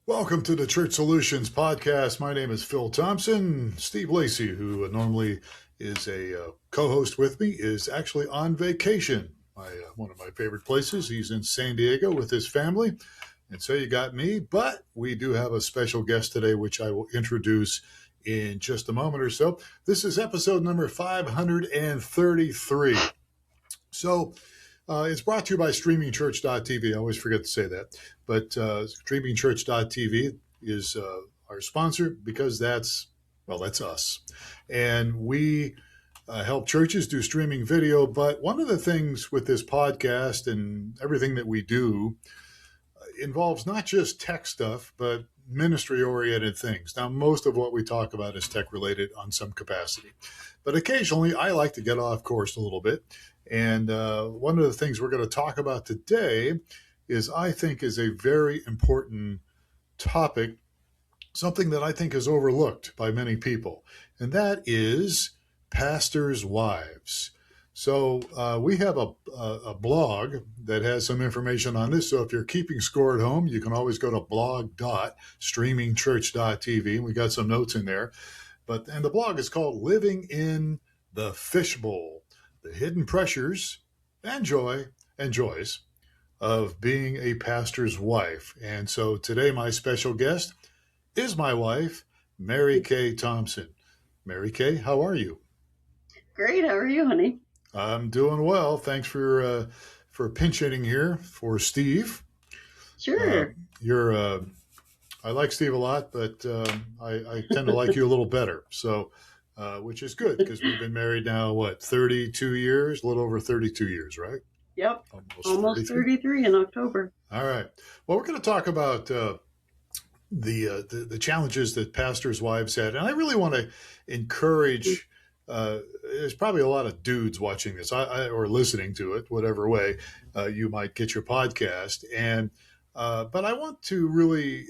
Welcome to the Church Solutions Podcast. My name is Phil Thompson. Steve Lacey, who normally is a co-host with me, is actually on vacation. One of my favorite places. He's in San Diego with his family. And so you got me, but we do have a special guest today, which I will introduce in just a moment or so. This is episode number 533. So it's brought to you by streamingchurch.tv. I always forget to say that. But streamingchurch.tv is our sponsor because that's us. And we help churches do streaming video. But one of the things with this podcast and everything that we do involves not just tech stuff, but ministry-oriented things. Now, most of what we talk about is tech-related on some capacity. But occasionally, I like to get off course a little bit. And one of the things we're going to talk about today I think is a very important topic, something that I think is overlooked by many people, and that is pastors' wives. So we have a blog that has some information on this. So if you're keeping score at home, you can always go to blog.streamingchurch.tv. We got some notes in there. And the blog is called Living in the Fishbowl, the hidden pressures and joys of being a pastor's wife. And so today my special guest is my wife, Mary K Thompson. Mary K, how are you? Great. How are you, honey? I'm doing well. Thanks for pinch hitting here for Steve. Sure. I like Steve a lot, but I tend to like you a little better. So, which is good because we've been married now, 32 years, a little over 32 years, right? Yep. Almost 33 in October. All right. Well, we're going to talk about the challenges that pastors' wives had, and I really want to encourage. There's probably a lot of dudes watching this or listening to it, whatever way you might get your podcast. But I want to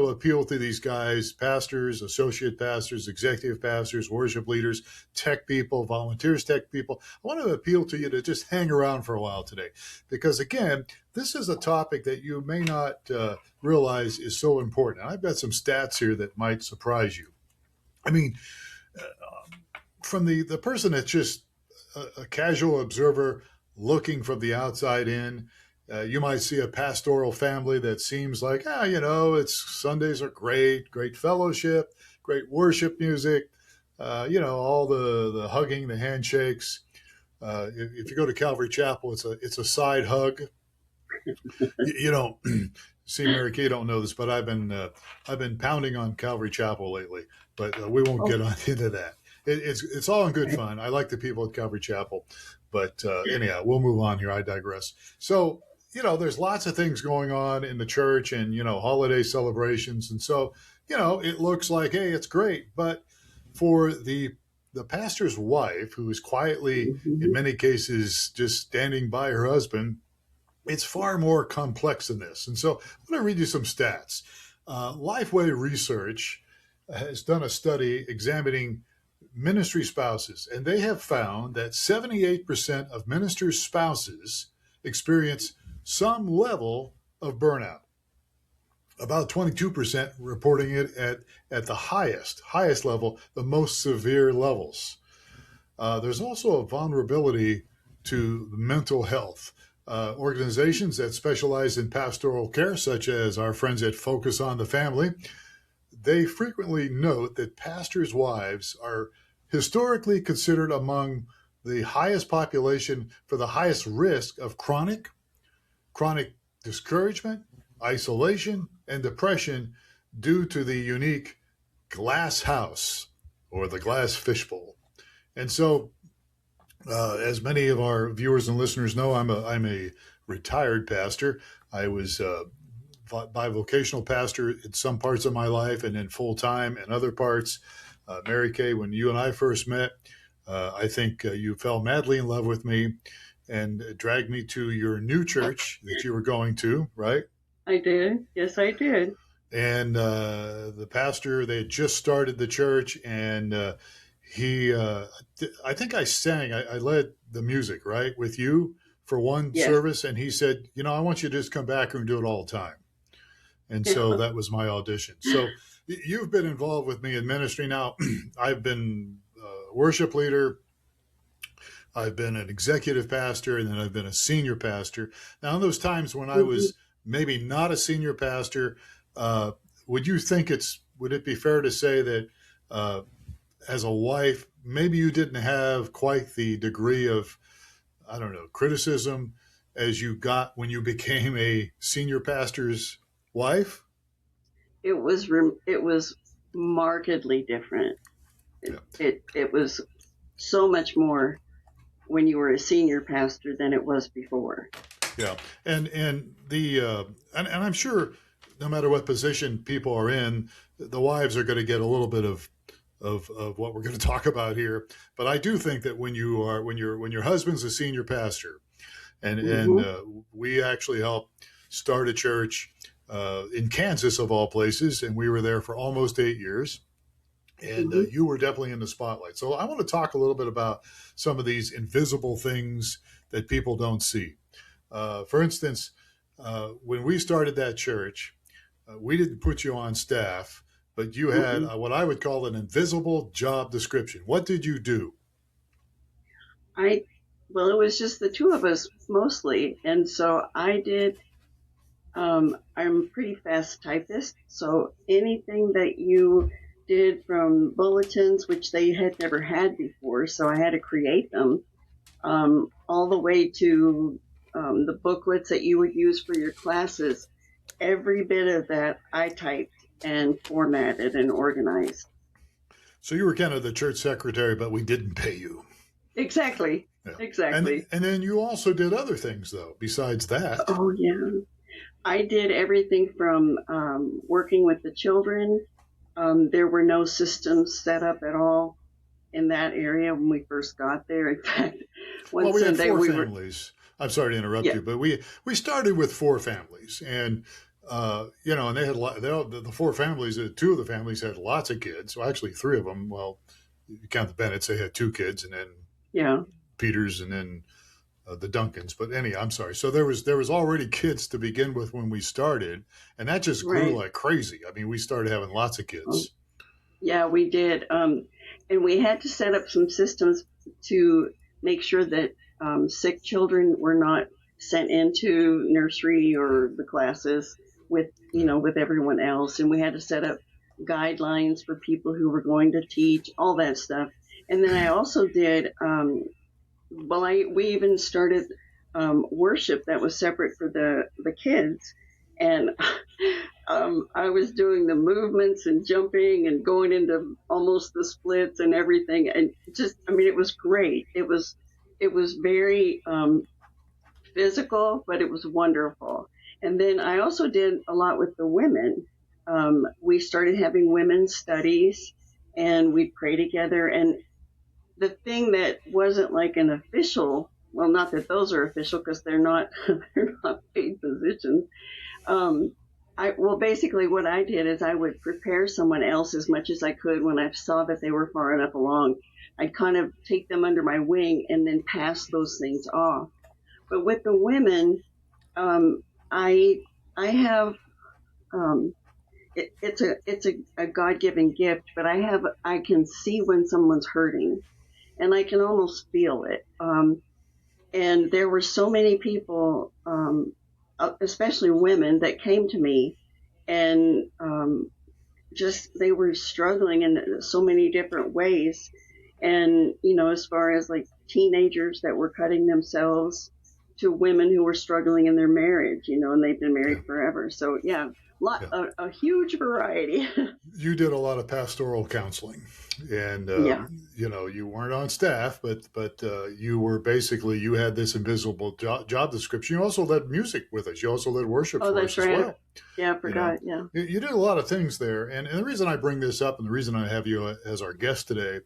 appeal to these guys, pastors, associate pastors, executive pastors, worship leaders, tech people, volunteers, tech people. I want to appeal to you to just hang around for a while today, because again, this is a topic that you may not realize is so important. And I've got some stats here that might surprise you. I mean, from the person that's just a casual observer looking from the outside in, you might see a pastoral family that seems like, it's Sundays are great fellowship, great worship music, all the hugging, the handshakes. If you go to Calvary Chapel, it's a side hug. You don't see, Mary Kay don't know this, but I've been pounding on Calvary Chapel lately, but we won't get on into that. It's all in good fun. I like the people at Calvary Chapel, but anyhow, we'll move on here. I digress. So, there's lots of things going on in the church and, holiday celebrations. And so, it looks like, hey, it's great. But for the pastor's wife, who is quietly, in many cases, just standing by her husband, it's far more complex than this. And so I'm going to read you some stats. Lifeway Research has done a study examining ministry spouses, and they have found that 78% of ministers' spouses experience some level of burnout. About 22% reporting it at the highest level, the most severe levels. There's also a vulnerability to mental health. Organizations that specialize in pastoral care, such as our friends at Focus on the Family, they frequently note that pastors' wives are historically considered among the highest population for the highest risk of chronic discouragement, isolation, and depression due to the unique glass house or the glass fishbowl. And so, as many of our viewers and listeners know, I'm a retired pastor. I was bivocational pastor in some parts of my life and then full-time in other parts. Mary Kay, when you and I first met, I think you fell madly in love with me and dragged me to your new church that you were going to, right? I did. Yes, I did. And the pastor, they had just started the church, and I think I led the music, right, with you for one service, and he said, I want you to just come back and do it all the time. And Yeah. so that was my audition. So you've been involved with me in ministry now. I've been a worship leader. I've been an executive pastor, and then I've been a senior pastor. Now, in those times when I was maybe not a senior pastor, would it be fair to say that as a wife, maybe you didn't have quite the degree of, I don't know, criticism as you got when you became a senior pastor's wife? It was markedly different. It was so much more when you were a senior pastor than it was before. Yeah, and I'm sure no matter what position people are in, the wives are going to get a little bit of what we're going to talk about here. But I do think that when your husband's a senior pastor, and we actually helped start a church in Kansas of all places, and we were there for almost 8 years. And you were definitely in the spotlight. So I want to talk a little bit about some of these invisible things that people don't see. For instance, when we started that church, we didn't put you on staff, but you had what I would call an invisible job description. What did you do? Well, it was just the two of us mostly. And so I did, I'm a pretty fast typist. So anything that you did from bulletins, which they had never had before, so I had to create them, all the way to the booklets that you would use for your classes. Every bit of that I typed and formatted and organized. So you were kind of the church secretary, but we didn't pay you. Exactly. Yeah. Exactly. And then you also did other things, though, besides that. Oh, yeah. I did everything from working with the children. There were no systems set up at all in that area when we first got there. In fact, one Sunday had 4 families. I'm sorry to interrupt you, but we started with 4 families, and and they had the 4 families. 2 of the families had lots of kids. Well, actually, 3 of them. Well, you count the Bennetts; they had 2 kids, and then Peters, and then the Duncans. But I'm sorry. So there was already kids to begin with when we started, and that just grew like crazy. I mean, we started having lots of kids. Yeah, we did, and we had to set up some systems to make sure that sick children were not sent into nursery or the classes with everyone else, and we had to set up guidelines for people who were going to teach, all that stuff. And then I also did. We even started worship that was separate for the kids, and I was doing the movements and jumping and going into almost the splits and everything, and it was great. It was very physical, but it was wonderful. And then I also did a lot with the women. We started having women's studies, and we'd pray together. And the thing that wasn't like an official, well, not that those are official because they're not paid positions. Basically what I did is I would prepare someone else as much as I could when I saw that they were far enough along. I'd kind of take them under my wing and then pass those things off. But with the women, I have, it's a God-given gift, but I can see when someone's hurting. And I can almost feel it. And there were so many people, especially women, that came to me and they were struggling in so many different ways. And, as far as like teenagers that were cutting themselves to women who were struggling in their marriage, and they've been married forever. So, a huge variety. You did a lot of pastoral counseling, and you weren't on staff, but you had this invisible job description. You also led music with us. You also led worship for us as well. Yeah, I forgot. You did a lot of things there, and the reason I bring this up, and the reason I have you as our guest today,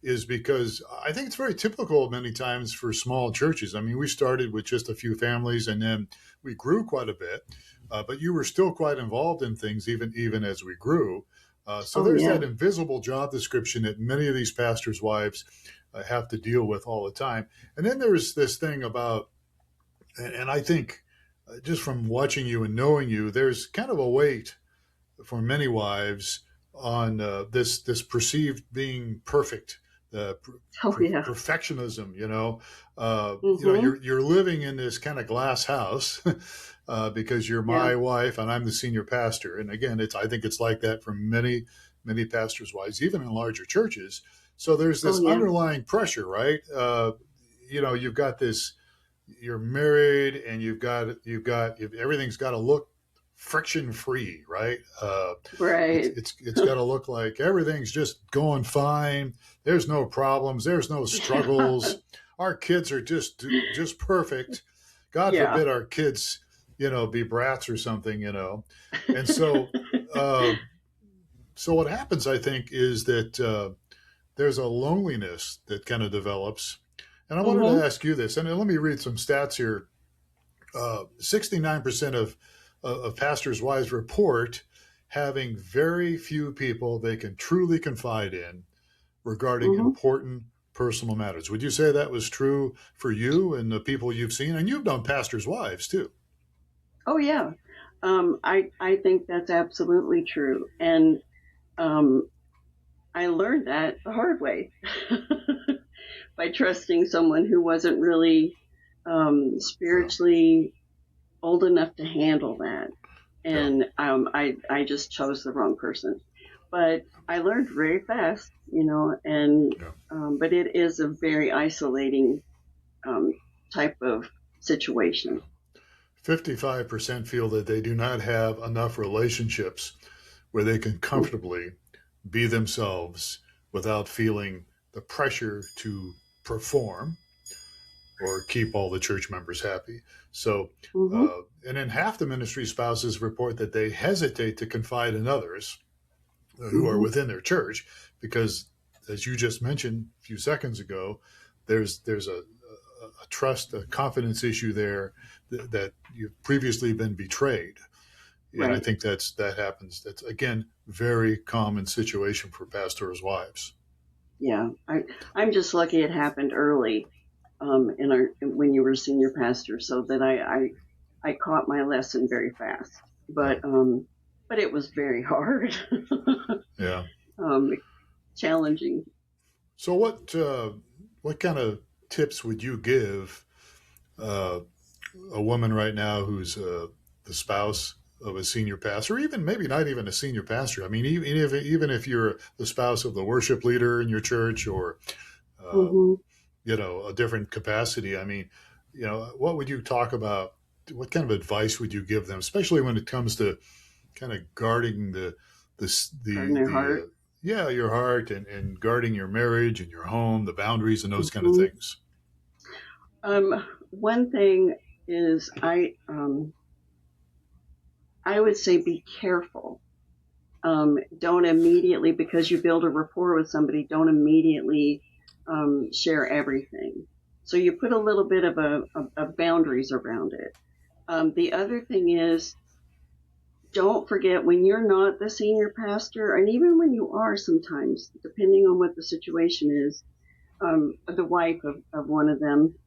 is because I think it's very typical many times for small churches. I mean, we started with just a few families, and then we grew quite a bit. But you were still quite involved in things even as we grew. There's that invisible job description that many of these pastors' wives have to deal with all the time. And then there's this thing about, and I think just from watching you and knowing you, there's kind of a weight for many wives on this perceived being perfect, Oh yeah. perfectionism. Mhm. You're living in this kind of glass house because you're Yeah. my wife and I'm the senior pastor. And again, I think it's like that for many pastors' wives, even in larger churches. So there's Oh this yeah. underlying pressure, right? You've got this, you're married and everything's got to look friction free, right? Right. It's got to look like everything's just going fine. There's no problems. There's no struggles. Our kids are just perfect. God Yeah. forbid our kids, be brats or something, And so, uh, so what happens, I think, is that there's a loneliness that kind of develops. And I wanted to Mhm. ask you this, and let me read some stats here. 69% of pastors' wives report having very few people they can truly confide in regarding Mhm. important personal matters. Would you say that was true for you and the people you've seen? And you've known pastors' wives too. Oh yeah. I think that's absolutely true, and um, I learned that the hard way by trusting someone who wasn't really Yeah, spiritually old enough to handle that, yeah, and I just chose the wrong person. But I learned very fast, and yeah. but it is a very isolating um, type of situation. 55% feel that they do not have enough relationships where they can comfortably be themselves without feeling the pressure to perform or keep all the church members happy. So, Mm-hmm. and then half the ministry spouses report that they hesitate to confide in others who are Mm-hmm. within their church because, as you just mentioned a few seconds ago, there's a trust, a confidence issue there that you've previously been betrayed. And I Right. think that happens. That's again very common situation for pastors' wives. Yeah. I'm just lucky it happened early when you were senior pastor, so that I caught my lesson very fast. Yeah, But it was very hard, yeah. um, challenging. So what kind of tips would you give uh, a woman right now who's the spouse of a senior pastor, or even maybe not even a senior pastor? I mean, even if you're the spouse of the worship leader in your church, or uh, Hmm. a different capacity. I mean, what would you talk about? What kind of advice would you give them, especially when it comes to kind of guarding Guarding their the heart. yeah, your heart, and guarding your marriage and your home, the boundaries and those kind of Hmm. things? One thing is I would say be careful. Don't immediately, because you build a rapport with somebody, don't immediately share everything. So you put a little bit of boundaries around it. The other thing is, don't forget when you're not the senior pastor, and even when you are sometimes, depending on what the situation is, the wife of one of them,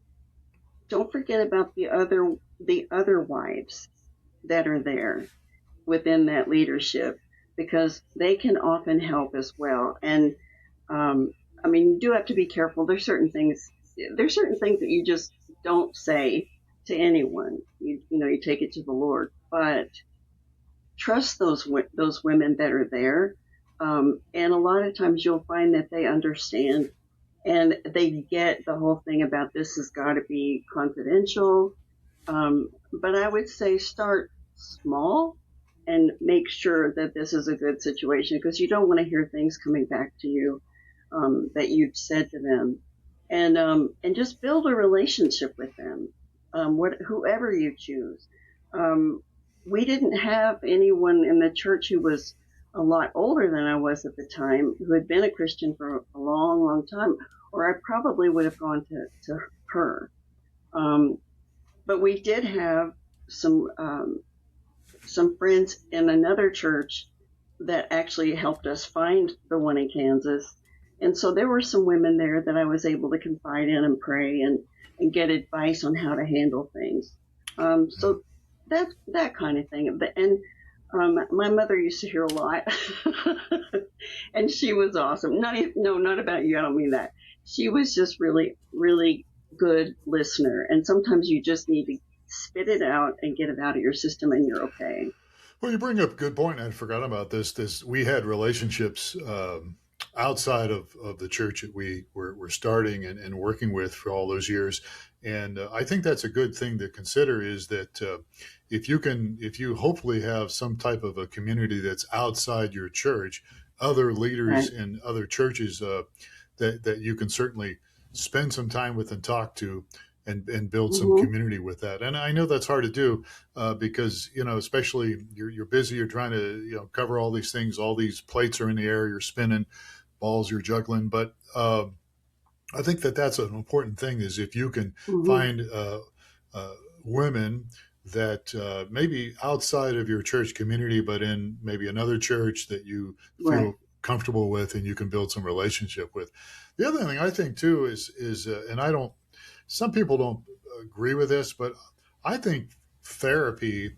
don't forget about the other wives that are there within that leadership, because they can often help as well. And um, I mean, you do have to be careful. There's certain things that you just don't say to anyone. You take it to the Lord, but trust those women that are there. And a lot of times you'll find that they understand and they get the whole thing about this has got to be confidential. But I would say start small and make sure that this is a good situation, because you don't want to hear things coming back to you that you've said to them, and just build a relationship with them, whoever you choose. Um, we didn't have anyone in the church who was a lot older than I was at the time, who had been a Christian for a long, long time, or I probably would have gone to her. Um, but we did have some some friends in another church that actually helped us find the one in Kansas. And so there were some women there that I was able to confide in and pray and get advice on how to handle things. Yeah. So that kind of thing. And my mother used to hear a lot, and she was awesome. Not about you. I don't mean that. She was just really, really good listener. And sometimes you just need to spit it out and get it out of your system, and you're okay. Well, you bring up a good point. I forgot about this. We had relationships outside of the church that we were starting and working with for all those years. And I think that's a good thing to consider is that if you hopefully have some type of a community that's outside your church, other leaders Right. in other churches that you can certainly spend some time with and talk to and build some Mm-hmm. community with that. And I know that's hard to do because, especially you're busy, you're trying to, cover all these things, all these plates are in the air, you're spinning, balls you're juggling. But I think that's an important thing is if you can Mm-hmm. find uh, women that maybe outside of your church community, but in maybe another church that you Right. feel comfortable with and you can build some relationship with. The other thing I think too is and I don't, some people don't agree with this, but I think therapy is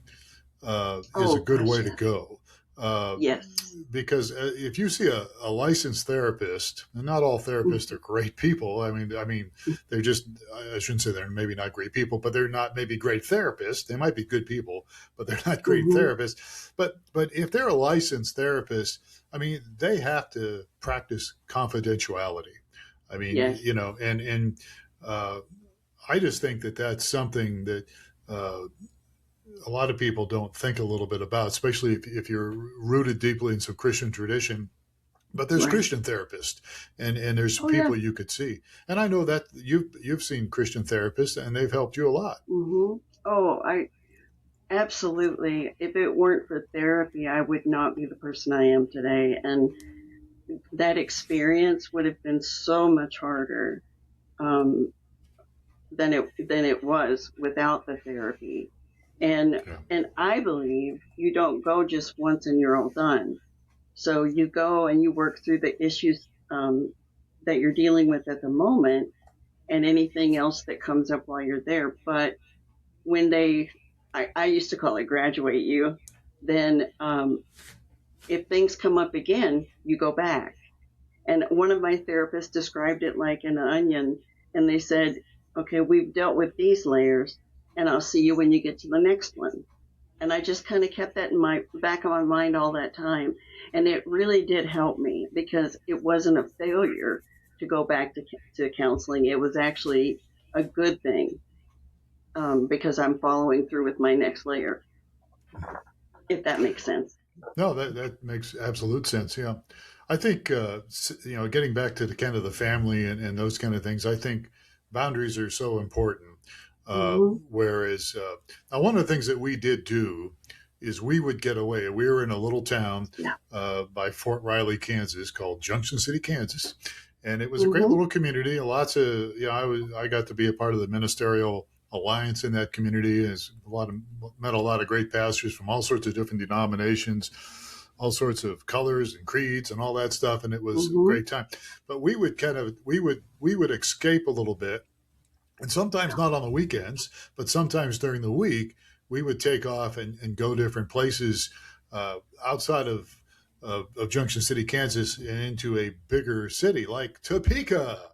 a Oh good gosh, way to yes. go. Uh, Yes. because if you see a licensed therapist, and not all therapists are great people. I mean, they're just, I shouldn't say they're maybe not great people, but they're not maybe great therapists. They might be good people, but they're not great Mm-hmm. therapists. But if they're a licensed therapist, I mean, they have to practice confidentiality. I mean, Yes. and uh, I just think that that's something that uh, a lot of people don't think a little bit about, especially if you're rooted deeply in some Christian tradition. But there's Right. Christian therapists, and there's Oh yeah. people you could see. And I know that you've seen Christian therapists, and they've helped you a lot. Mm-hmm. Oh, I absolutely. If it weren't for therapy, I would not be the person I am today. And that experience would have been so much harder um, than it was without the therapy. And Yeah. and I believe you don't go just once and you're all done. So you go and you work through the issues that you're dealing with at the moment, and anything else that comes up while you're there. But when I used to call it graduate you, then if things come up again, you go back. And one of my therapists described it like an onion, and they said, okay, we've dealt with these layers, and I'll see you when you get to the next one. And I just kind of kept that in my back of my mind all that time. And it really did help me because it wasn't a failure to go back to counseling. It was actually a good thing because I'm following through with my next layer, if that makes sense. No, that makes absolute sense. Yeah, I think getting back to the kind of the family and those kind of things. I think boundaries are so important. Mm-hmm. Whereas now, one of the things that we did do is we would get away. We were in a little town Yeah. by Fort Riley, Kansas, called Junction City, Kansas, and it was a great Mm-hmm. little community. Lots of I got to be a part of the ministerial alliance in that community. As met a lot of great pastors from all sorts of different denominations, all sorts of colors and creeds and all that stuff, and it was a Mm-hmm. great time. But we would we would escape a little bit, and sometimes not on the weekends, but sometimes during the week, we would take off and go different places outside of Junction City, Kansas, and into a bigger city like Topeka,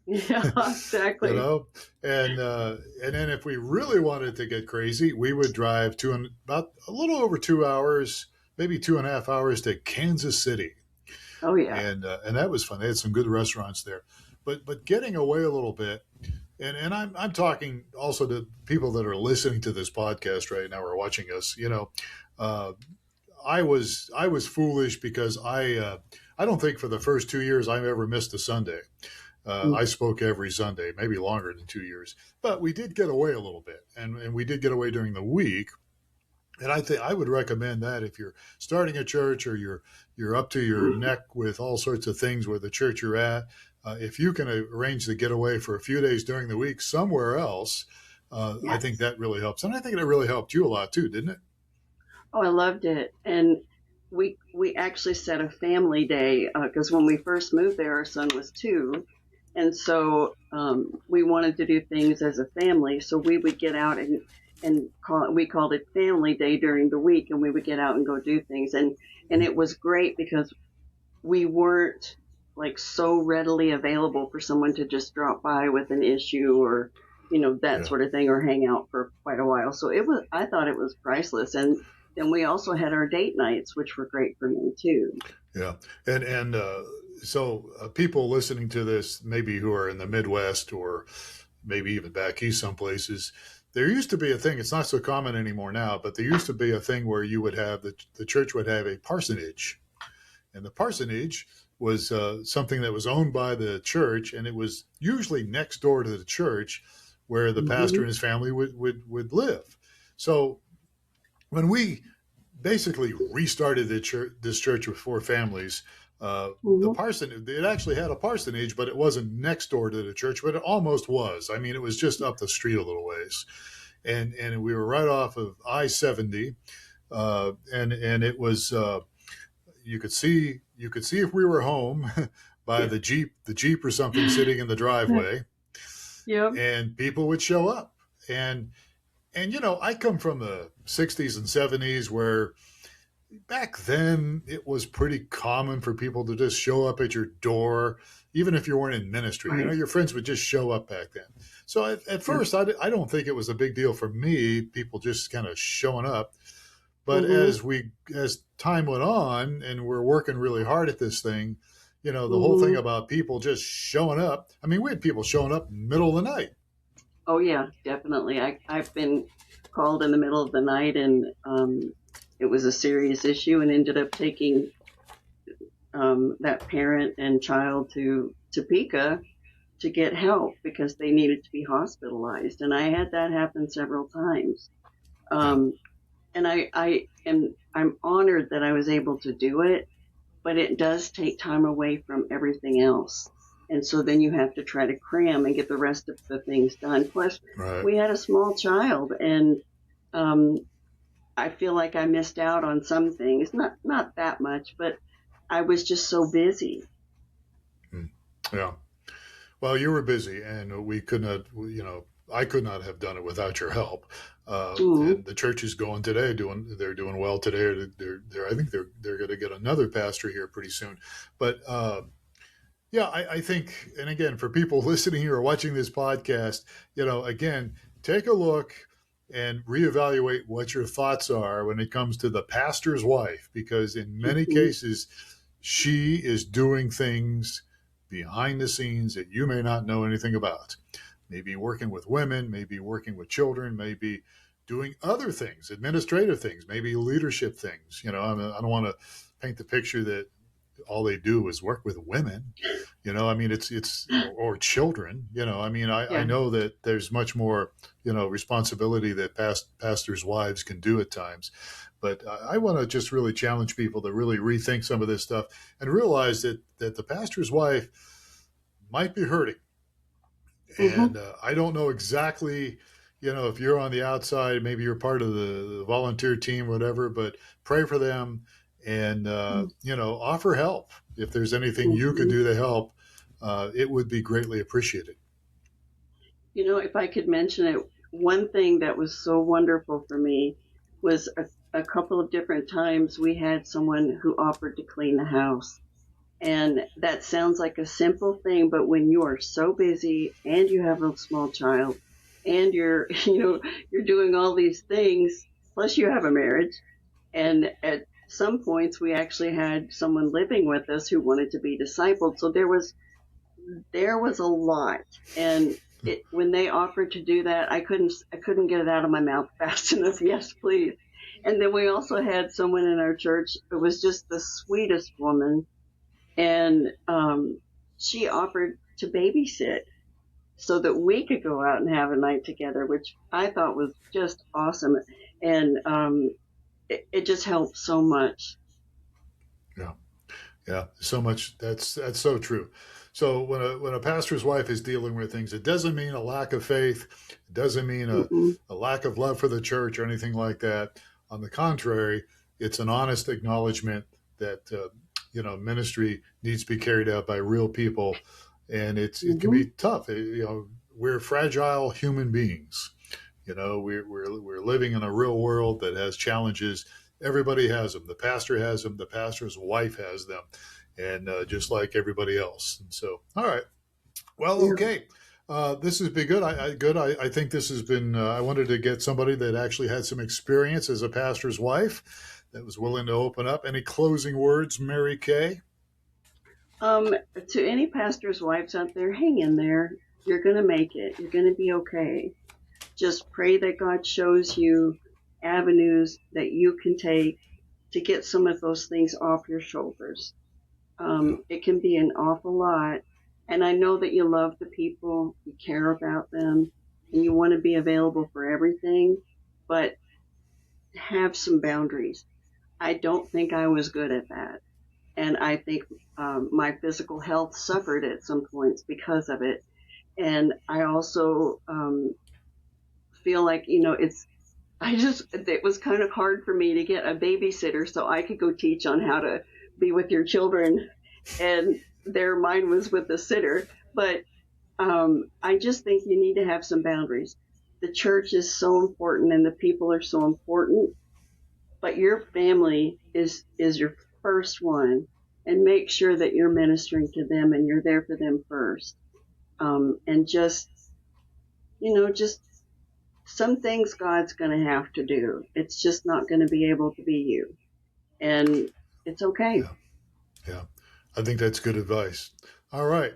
Yeah, you exactly. know. And then if we really wanted to get crazy, we would drive about a little over 2 hours, maybe 2.5 hours to Kansas City, Oh, yeah. and that was fun. They had some good restaurants there, but getting away a little bit. And I'm talking also to people that are listening to this podcast right now or watching us. Uh, I was foolish because I don't think for the first 2 years I ever missed a Sunday. I spoke every Sunday, maybe longer than 2 years, but we did get away a little bit, and we did get away during the week. And I think I would recommend that if you're starting a church or you're up to your neck with all sorts of things with the church you're at, if you can arrange to get away for a few days during the week somewhere else, I think Yes. that really helps. And I think it really helped you a lot too, didn't it? Oh, I loved it. And we actually set a family day because when we first moved there, our son was 2, and so we wanted to do things as a family. So we would get out and we called it family day during the week, and we would get out and go do things. And it was great because we weren't like so readily available for someone to just drop by with an issue or, that Yeah. sort of thing, or hang out for quite a while. So I thought it was priceless. And then we also had our date nights, which were great for me too. Yeah. And so people listening to this, maybe who are in the Midwest or maybe even back east some places, there used to be a thing, it's not so common anymore now, but there used to be a thing where you would have, the church would have a parsonage. And the parsonage was something that was owned by the church, and it was usually next door to the church where the pastor and his family would live. So when we basically restarted this church with four families, the parson, it actually had a parsonage, but it wasn't next door to the church, but it almost was. I mean, it was just up the street a little ways. And we were right off of I-70, and it was you could see if we were home by the Jeep or something sitting in the driveway. Yep. And people would show up. And I come from the 60s and 70s where back then it was pretty common for people to just show up at your door, even if you weren't in ministry. Right. Your friends would just show up back then. So at first, I don't think it was a big deal for me, people just kind of showing up. But as time went on and we're working really hard at this thing, the whole thing about people just showing up. I mean, we had people showing up middle of the night. Oh yeah, definitely. I've been called in the middle of the night, and it was a serious issue, and ended up taking that parent and child to Topeka to get help because they needed to be hospitalized. And I had that happen several times. And I'm honored that I was able to do it, but it does take time away from everything else. And so then you have to try to cram and get the rest of the things done. Plus, we had a small child, and I feel like I missed out on some things. Not that much, but I was just so busy. Yeah. Well, you were busy, and we could not, I could not have done it without your help. And the church is going today, they're doing well today. I think they're going to get another pastor here pretty soon. But yeah, I think, and again, for people listening or watching this podcast, again, take a look and reevaluate what your thoughts are when it comes to the pastor's wife, because in many cases, she is doing things behind the scenes that you may not know anything about. Maybe working with women, maybe working with children, maybe doing other things, administrative things, maybe leadership things. I don't want to paint the picture that all they do is work with women. I mean, it's or children. I know that there's much more, responsibility that pastors' wives can do at times. But I want to just really challenge people to really rethink some of this stuff and realize that the pastor's wife might be hurting. And I don't know exactly, if you're on the outside, maybe you're part of the volunteer team, whatever, but pray for them and, offer help. If there's anything you could do to help, it would be greatly appreciated. If I could mention it, one thing that was so wonderful for me was a couple of different times we had someone who offered to clean the house. And that sounds like a simple thing, but when you are so busy and you have a small child and you're doing all these things, plus you have a marriage. And at some points we actually had someone living with us who wanted to be discipled. So there was a lot. And when they offered to do that, I couldn't get it out of my mouth fast enough. Yes, please. And then we also had someone in our church who was just the sweetest woman. And she offered to babysit so that we could go out and have a night together, which I thought was just awesome. And it just helped so much. Yeah, so much. That's so true. So when a pastor's wife is dealing with things, it doesn't mean a lack of faith. It doesn't mean a lack of love for the church or anything like that. On the contrary, it's an honest acknowledgement that ministry needs to be carried out by real people, and it can be tough. We're fragile human beings, You know, we're living in a real world that has challenges. Everybody has them. The pastor has them. The pastor's wife has them, and just like everybody else. And so, all right. Well, Yeah. okay. This has been good. I think this has been. I wanted to get somebody that actually had some experience as a pastor's wife that was willing to open up. Any closing words, Mary Kay? To any pastor's wives out there, hang in there. You're going to make it. You're going to be okay. Just pray that God shows you avenues that you can take to get some of those things off your shoulders. Yeah, It can be an awful lot. And I know that you love the people, you care about them, and you want to be available for everything, but have some boundaries. I don't think I was good at that. And I think my physical health suffered at some points because of it. And I also feel like, it was kind of hard for me to get a babysitter so I could go teach on how to be with your children. And mine was with the sitter. But I just think you need to have some boundaries. The church is so important and the people are so important, but your family is your first one. And make sure that you're ministering to them and you're there for them first. And just some things God's going to have to do. It's just not going to be able to be you. And it's okay. yeah, yeah. I think that's good advice. All right.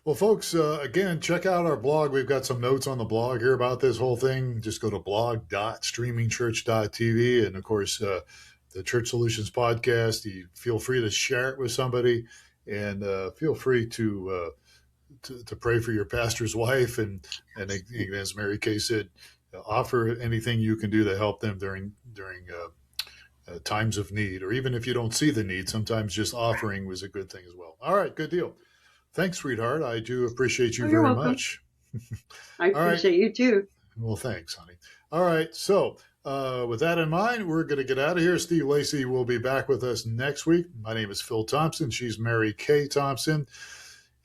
Well, folks, again, check out our blog. We've got some notes on the blog here about this whole thing. Just go to blog.streamingchurch.tv. And of course, the Church Solutions podcast. You feel free to share it with somebody, and feel free to pray for your pastor's wife. And as Mary Kay said, offer anything you can do to help them during times of need, or even if you don't see the need, sometimes just offering was a good thing as well. All right, good deal. Thanks, sweetheart. I do appreciate you Oh, you're very welcome. much. I All right. appreciate you too. Well, thanks, honey. All right. So, with that in mind, we're going to get out of here. Steve Lacey will be back with us next week. My name is Phil Thompson. She's Mary K Thompson.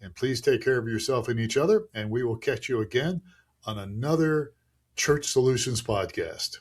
And please take care of yourself and each other. And we will catch you again on another Church Solutions podcast.